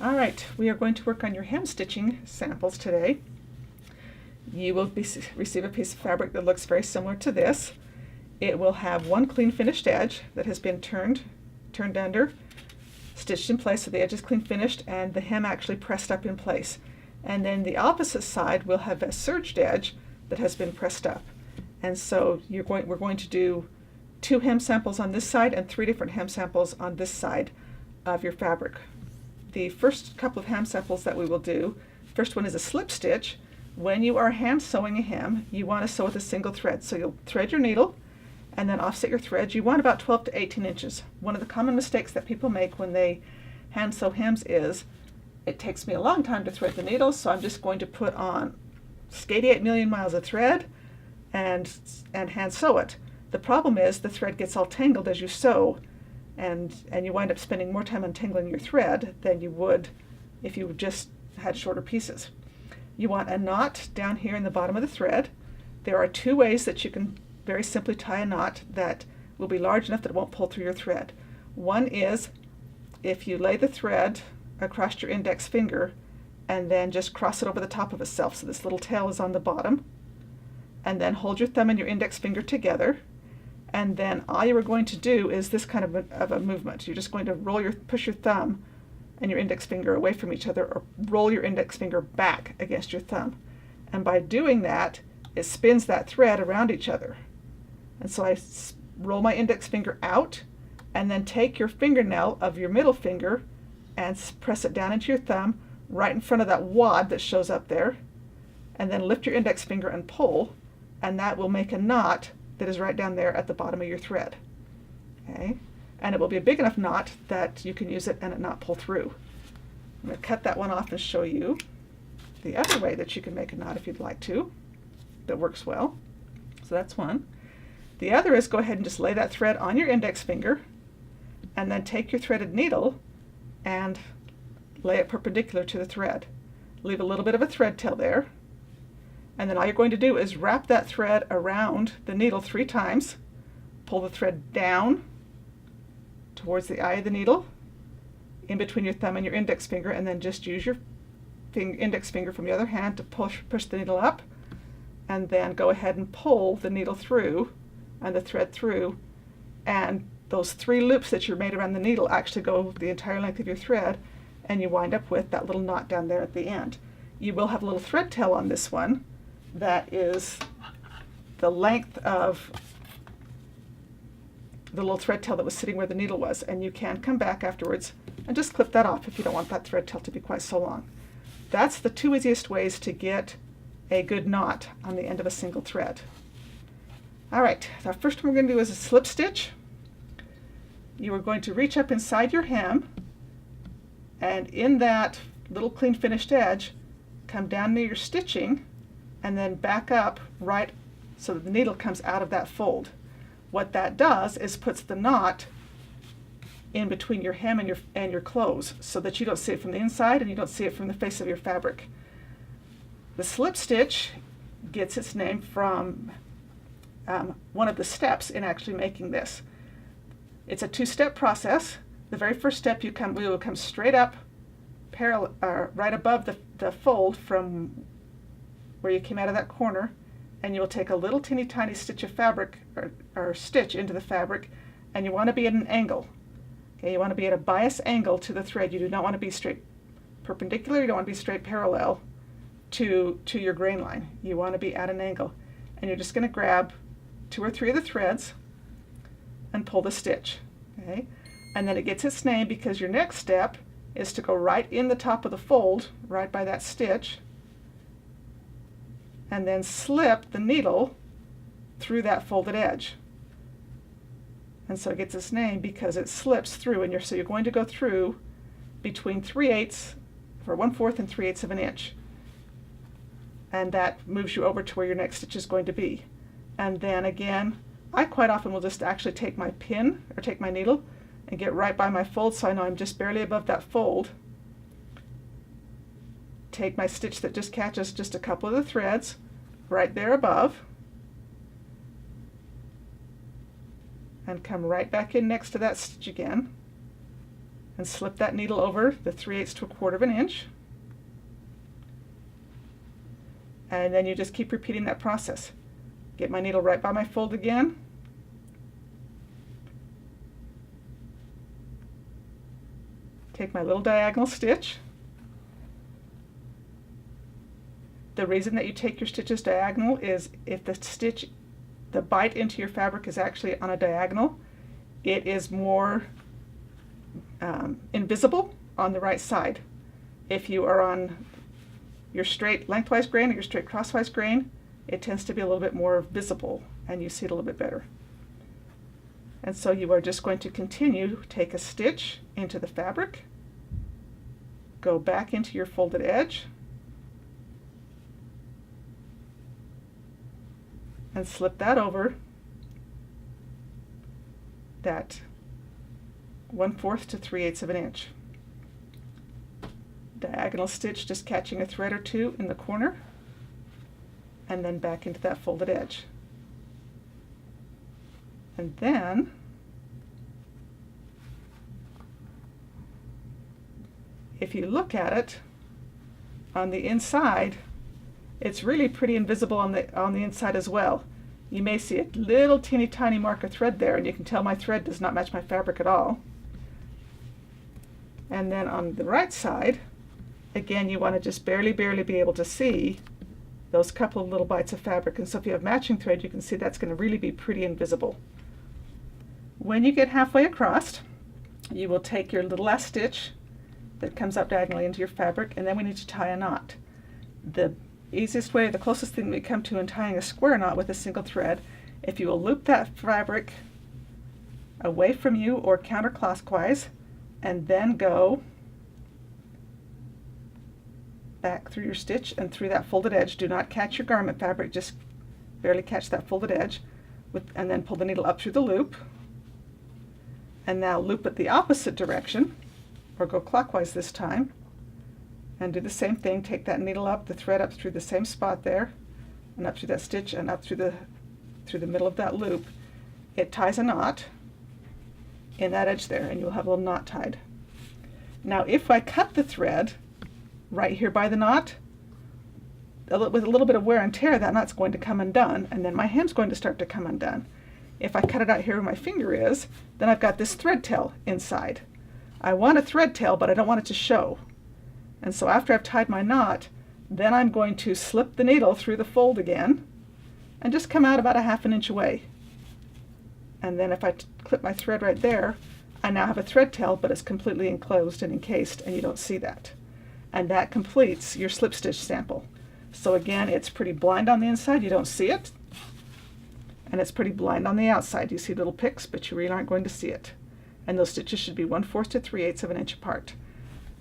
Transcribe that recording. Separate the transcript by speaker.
Speaker 1: All right, we are going to work on your hem stitching samples today. You will receive a piece of fabric that looks very similar to this. It will have one clean finished edge that has been turned under, stitched in place so the edge is clean finished and the hem actually pressed up in place. And then the opposite side will have a serged edge that has been pressed up. And so we're going to do 2 hem samples on this side and 3 different hem samples on this side of your fabric. The first couple of hem samples that we will do, first one is a slip stitch. When you are hand sewing a hem, you want to sew with a single thread. So you'll thread your needle and then offset your thread. You want about 12 to 18 inches. One of the common mistakes that people make when they hand sew hems is, it takes me a long time to thread the needle, so I'm just going to put on 88 million miles of thread and hand sew it. The problem is the thread gets all tangled as you sew, and you wind up spending more time untangling your thread than you would if you just had shorter pieces. You want a knot down here in the bottom of the thread. There are 2 ways that you can very simply tie a knot that will be large enough that it won't pull through your thread. One is if you lay the thread across your index finger and then just cross it over the top of itself, so this little tail is on the bottom, and then hold your thumb and your index finger together, and then all you are going to do is this kind of a movement. You're just going to push your thumb and your index finger away from each other, or roll your index finger back against your thumb. And by doing that, it spins that thread around each other. And so I roll my index finger out, and then take your fingernail of your middle finger and press it down into your thumb right in front of that wad that shows up there, and then lift your index finger and pull, and that will make a knot that is right down there at the bottom of your thread. Okay? And it will be a big enough knot that you can use it and it not pull through. I'm going to cut that one off and show you the other way that you can make a knot if you'd like to, that works well. So that's one. The other is go ahead and just lay that thread on your index finger, and then take your threaded needle and lay it perpendicular to the thread. Leave a little bit of a thread tail there, and then all you're going to do is wrap that thread around the needle 3 times, pull the thread down towards the eye of the needle, in between your thumb and your index finger, and then just use your index finger from the other hand to push the needle up, and then go ahead and pull the needle through and the thread through, and those 3 loops that you made around the needle actually go the entire length of your thread, and you wind up with that little knot down there at the end. You will have a little thread tail on this one that is the length of the little thread tail that was sitting where the needle was, and you can come back afterwards and just clip that off if you don't want that thread tail to be quite so long. That's the 2 easiest ways to get a good knot on the end of a single thread. All right, the first one we're going to do is a slip stitch. You are going to reach up inside your hem, and in that little clean finished edge, come down near your stitching, and then back up right so that the needle comes out of that fold. What that does is puts the knot in between your hem and your clothes, so that you don't see it from the inside and you don't see it from the face of your fabric. The slip stitch gets its name from one of the steps in actually making this. It's a 2-step process. The very first step we will come straight up, right above the fold from where you came out of that corner, and you will take a little teeny tiny stitch of fabric or stitch into the fabric, and you want to be at an angle. Okay, you want to be at a bias angle to the thread. You do not want to be straight perpendicular. You don't want to be straight parallel to your grain line. You want to be at an angle, and you're just going to grab 2 or 3 of the threads and pull the stitch. Okay, and then it gets its name because your next step is to go right in the top of the fold, right by that stitch, and then slip the needle through that folded edge. And so it gets its name because it slips through, and so you're going to go through between 1/4 and 3/8 of an inch. And that moves you over to where your next stitch is going to be. And then again, I quite often will just actually take my pin or take my needle and get right by my fold so I know I'm just barely above that fold. Take my stitch that just catches just a couple of the threads right there above, and come right back in next to that stitch again, and slip that needle over the 3/8 to 1/4 of an inch. And then you just keep repeating that process. Get my needle right by my fold again. Take my little diagonal stitch. The reason that you take your stitches diagonal is if the bite into your fabric is actually on a diagonal, it is more invisible on the right side. If you are on your straight lengthwise grain or your straight crosswise grain, it tends to be a little bit more visible and you see it a little bit better. And so you are just going to continue, take a stitch into the fabric, go back into your folded edge, and slip that over that 1/4 to 3/8 of an inch. Diagonal stitch, just catching a thread or two in the corner, and then back into that folded edge. And then if you look at it on the inside, it's really pretty invisible on the inside as well. You may see a little teeny tiny mark of thread there, and you can tell my thread does not match my fabric at all. And then on the right side, again, you want to just barely be able to see those couple of little bites of fabric. And so if you have matching thread, you can see that's going to really be pretty invisible. When you get halfway across, you will take your little last stitch that comes up diagonally into your fabric, and then we need to tie a knot. The easiest way, the closest thing we come to in tying a square knot with a single thread, if you will loop that fabric away from you or counterclockwise, and then go back through your stitch and through that folded edge. Do not catch your garment fabric, just barely catch that folded edge, and then pull the needle up through the loop. And now loop it the opposite direction, or go clockwise this time, and do the same thing. Take that needle up, the thread up through the same spot there, and up through that stitch, and up through the middle of that loop. It ties a knot in that edge there, and you'll have a little knot tied. Now if I cut the thread right here by the knot, with a little bit of wear and tear, that knot's going to come undone, and then my hem's going to start to come undone. If I cut it out here where my finger is, then I've got this thread tail inside. I want a thread tail, but I don't want it to show. And so after I've tied my knot, then I'm going to slip the needle through the fold again and just come out about a 1/2 inch away. And then if I clip my thread right there, I now have a thread tail, but it's completely enclosed and encased, and you don't see that. And that completes your slip stitch sample. So again, it's pretty blind on the inside, you don't see it, and it's pretty blind on the outside. You see little picks, but you really aren't going to see it. And those stitches should be 1/4 to 3/8 of an inch apart.